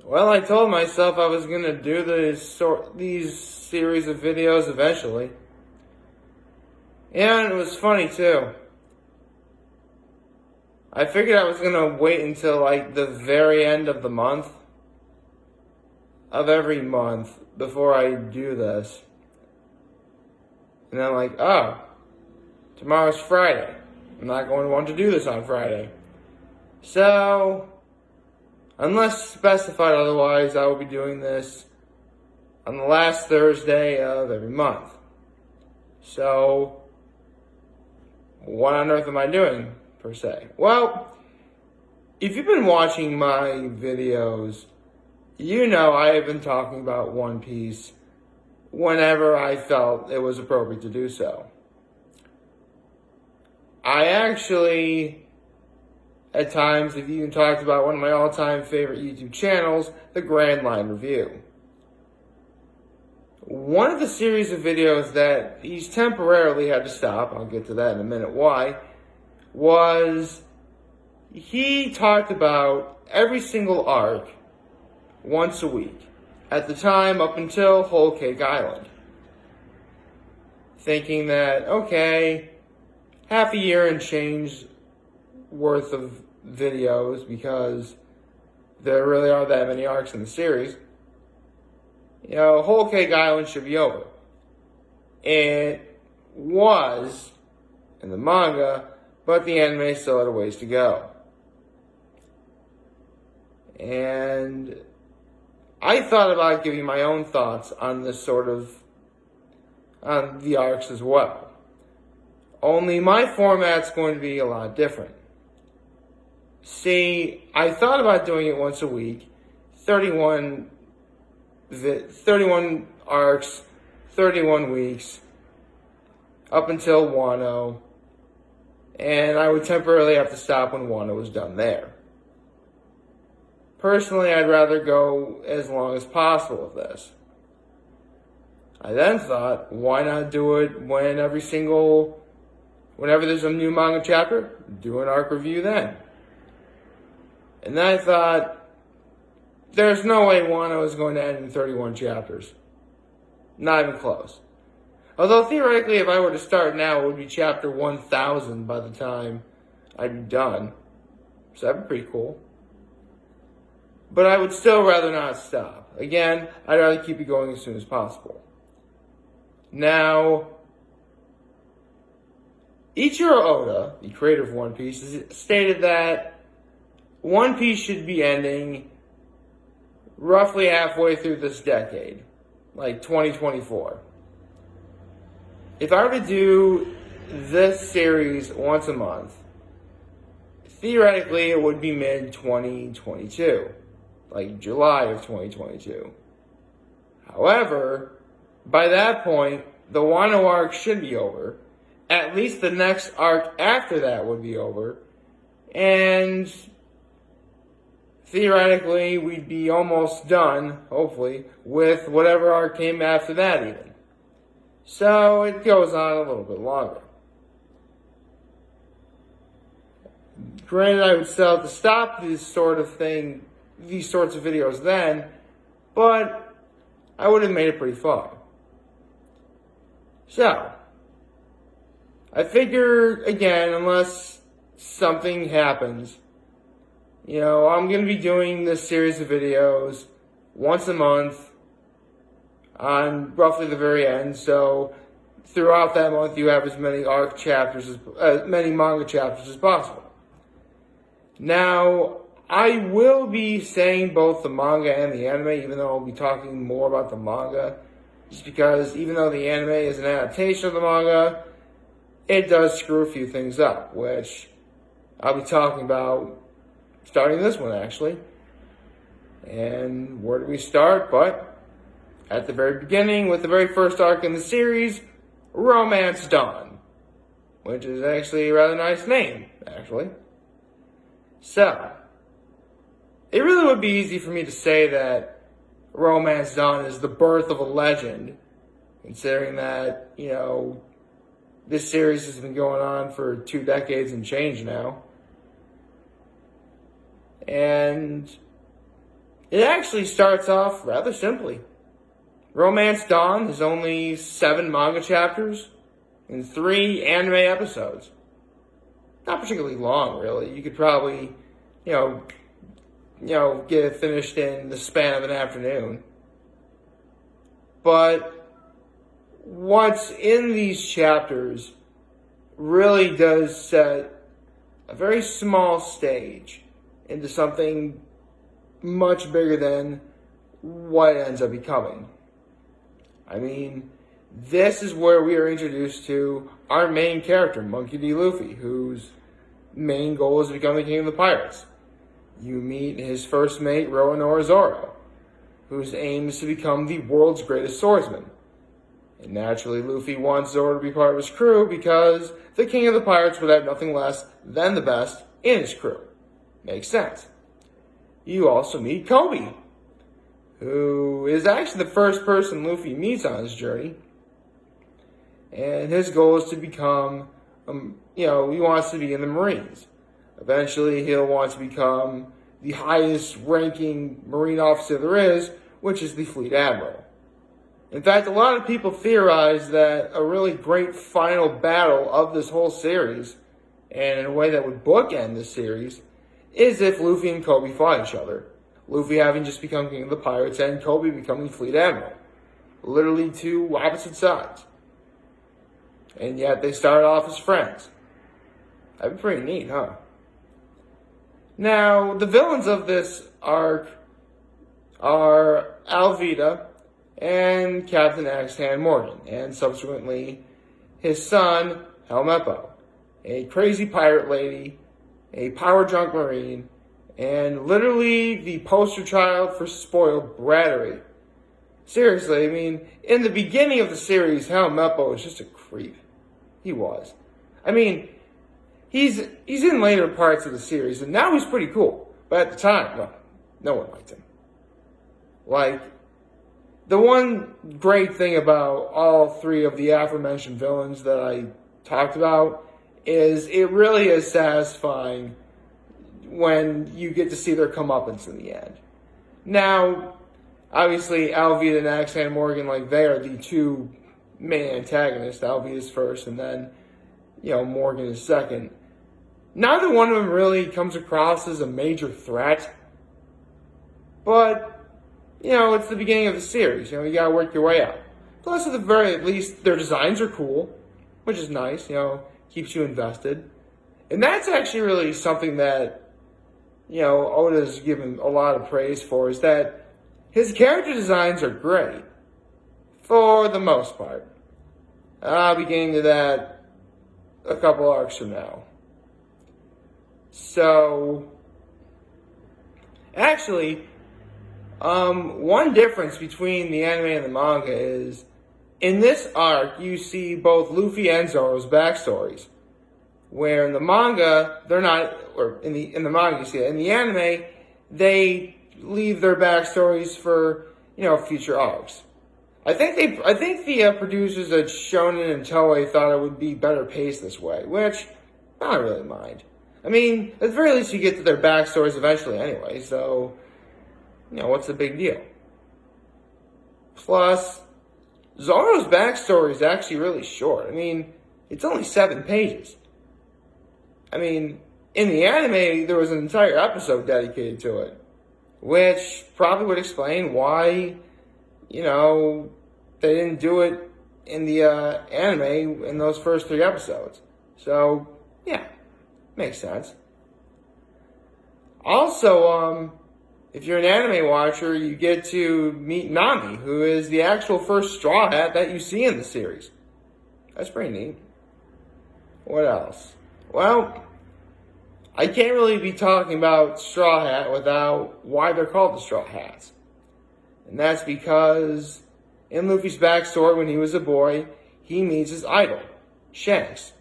Well, I told myself I was gonna do these series of videos eventually. Yeah, and it was funny too. I figured I was gonna wait until like the very end of the month, of every month, before I do this. And I'm like, oh, tomorrow's Friday. I'm not going to want to do this on Friday. So, unless specified otherwise, I will be doing this on the last Thursday of every month. So, what on earth am I doing, per se? Well, if you've been watching my videos, you know I have been talking about One Piece whenever I felt it was appropriate to do so. I actually, at times, have even talked about one of my all-time favorite YouTube channels, the Grand Line Review. One of the series of videos that he's temporarily had to stop, I'll get to that in a minute why, was he talked about every single arc once a week. At the time, up until Whole Cake Island. Thinking that, okay, half a year and change worth of videos, because there really are that many arcs in the series, Whole Cake Island should be over. It was in the manga, but the anime still had a ways to go. And I thought about giving my own thoughts on this on the arcs as well. Only my format's going to be a lot different. See, I thought about doing it once a week, 31 arcs, 31 weeks, up until Wano, and I would temporarily have to stop when Wano was done there. Personally, I'd rather go as long as possible with this. I then thought, why not do it whenever there's a new manga chapter, do an arc review then. And then I thought, there's no way Wano is going to end in 31 chapters. Not even close. Although theoretically, if I were to start now, it would be chapter 1000 by the time I'd be done. So that'd be pretty cool. But I would still rather not stop. Again, I'd rather keep it going as soon as possible. Now, Ichiro Oda, the creator of One Piece, has stated that One Piece should be ending roughly halfway through this decade, like 2024. If I were to do this series once a month, theoretically it would be mid-2022. Like July of 2022. However, by that point, the Wano arc should be over. At least the next arc after that would be over. And theoretically, we'd be almost done, hopefully, with whatever arc came after that even. So it goes on a little bit longer. Granted, I would still have to stop these sorts of videos then, but I would have made it pretty far. So, I figure, again, unless something happens, I'm going to be doing this series of videos once a month on roughly the very end, so throughout that month you have as many many manga chapters as possible. Now, I will be saying both the manga and the anime, even though I'll be talking more about the manga. Just because even though the anime is an adaptation of the manga, it does screw a few things up, which I'll be talking about starting this one, actually. And where do we start? But at the very beginning, with the very first arc in the series, Romance Dawn. Which is actually a rather nice name, actually. So, it really would be easy for me to say that Romance Dawn is the birth of a legend, considering that, this series has been going on for 2 decades and change now. And It actually starts off rather simply. Romance Dawn is only 7 manga chapters and 3 anime episodes. Not particularly long, really. You could probably, get it finished in the span of an afternoon. But what's in these chapters really does set a very small stage into something much bigger than what it ends up becoming. I mean, this is where we are introduced to our main character, Monkey D. Luffy, whose main goal is to become the king of the pirates. You meet his first mate, Roronoa Zoro, whose aim is to become the world's greatest swordsman. And naturally, Luffy wants Zoro to be part of his crew because the king of the pirates would have nothing less than the best in his crew. Makes sense. You also meet Kobe, who is actually the first person Luffy meets on his journey. And his goal is to become, he wants to be in the Marines. Eventually, he'll want to become the highest ranking Marine officer there is, which is the Fleet Admiral. In fact, a lot of people theorize that a really great final battle of this whole series, and in a way that would bookend this series, is if Luffy and Kobe fought each other. Luffy having just become king of the pirates and Kobe becoming Fleet Admiral. Literally two opposite sides. And yet they started off as friends. That'd be pretty neat, huh? Now, the villains of this arc are Alvida and Captain Axehand Morgan, and subsequently his son, Helmeppo, a crazy pirate lady, a power drunk marine, and literally the poster child for spoiled brattery. Seriously, I mean, in the beginning of the series, Helmeppo was just a creep. He was. I mean, he's in later parts of the series, and now he's pretty cool. But at the time, well, no one liked him. Like, the one great thing about all 3 of the aforementioned villains that I talked about is it really is satisfying when you get to see their comeuppance in the end. Now, obviously, Alvida and Axehand Morgan, they are the 2 main antagonists. Alvida's first, and then, Morgan is second. Neither one of them really comes across as a major threat, but it's the beginning of the series. You gotta work your way up. Plus, at the very least, their designs are cool, which is nice. Keeps you invested. And that's actually really something that, Oda's given a lot of praise for, is that his character designs are great. For the most part. I'll be getting to that a couple arcs from now. So, actually, one difference between the anime and the manga is, in this arc, you see both Luffy and Zoro's backstories. Where in the manga, they're not, or in the manga you see it. In the anime, they leave their backstories for, future arcs. I think the producers at Shonen and Toei thought it would be better paced this way, which I don't really mind. I mean, at the very least, you get to their backstories eventually anyway, so, what's the big deal? Plus, Zoro's backstory is actually really short. I mean, it's only 7 pages. I mean, in the anime, there was an entire episode dedicated to it, which probably would explain why, they didn't do it in the anime in those first 3 episodes. So, yeah, makes sense. Also, if you're an anime watcher, you get to meet Nami, who is the actual first Straw Hat that you see in the series. That's pretty neat. What else? Well, I can't really be talking about Straw Hat without why they're called the Straw Hats. And that's because in Luffy's backstory, when he was a boy, he meets his idol, Shanks,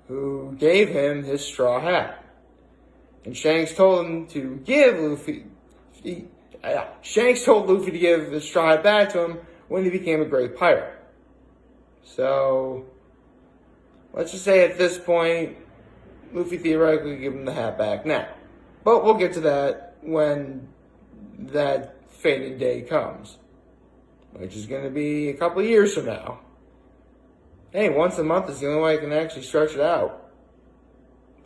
who gave him his straw hat. And Shanks told him to give Luffy... Shanks told Luffy to give the straw hat back to him when he became a great pirate. So, let's just say at this point, Luffy theoretically gave him the hat back now. But we'll get to that when that fated day comes, which is going to be a couple of years from now. Hey, once a month is the only way I can actually stretch it out.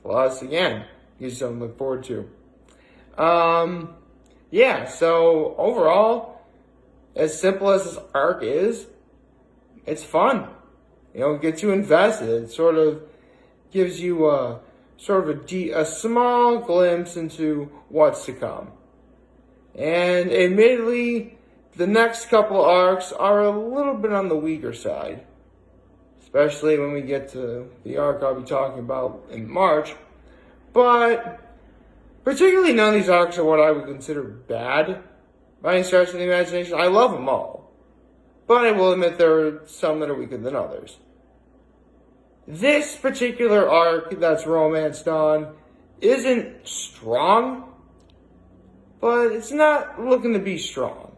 Plus, again, gives you something to look forward to. Yeah, so overall, as simple as this arc is, it's fun. It gets you invested. It sort of gives you a small glimpse into what's to come. And admittedly, the next couple arcs are a little bit on the weaker side. Especially when we get to the arc I'll be talking about in March. But particularly none of these arcs are what I would consider bad by any stretch of the imagination. I love them all. But I will admit there are some that are weaker than others. This particular arc that's Romance Dawn isn't strong, but it's not looking to be strong.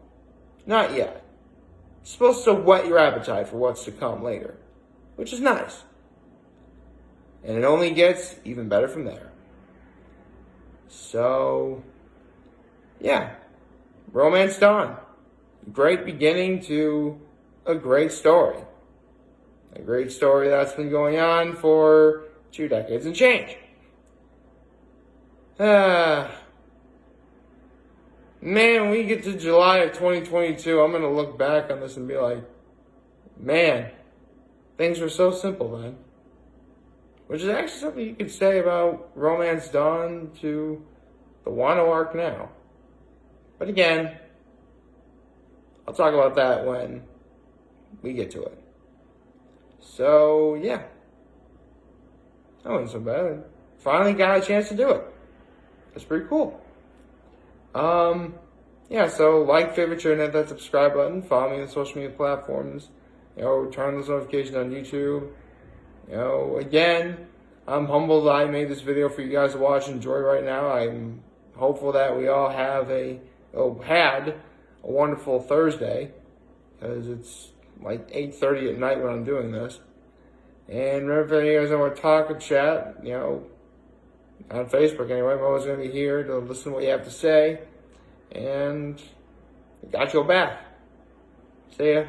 Not yet. It's supposed to whet your appetite for what's to come later, which is nice. And it only gets even better from there. So, yeah. Romance Dawn. Great beginning to a great story. A great story that's been going on for 2 decades and change. Man, when we get to July of 2022, I'm going to look back on this and be like, man, things were so simple then. Which is actually something you could say about Romance Dawn to the Wano arc now. But again, I'll talk about that when we get to it. So, yeah. That wasn't so bad. Finally got a chance to do it. That's pretty cool. Yeah, so like, favorite, share, and hit that subscribe button. Follow me on social media platforms. Turn on those notifications on YouTube. Again, I'm humbled that I made this video for you guys to watch and enjoy right now. I'm hopeful that we all had a wonderful Thursday, because it's like 8:30 at night when I'm doing this. And remember, if you guys want to talk or chat, on Facebook anyway, I'm always going to be here to listen to what you have to say. And I got your back. See ya.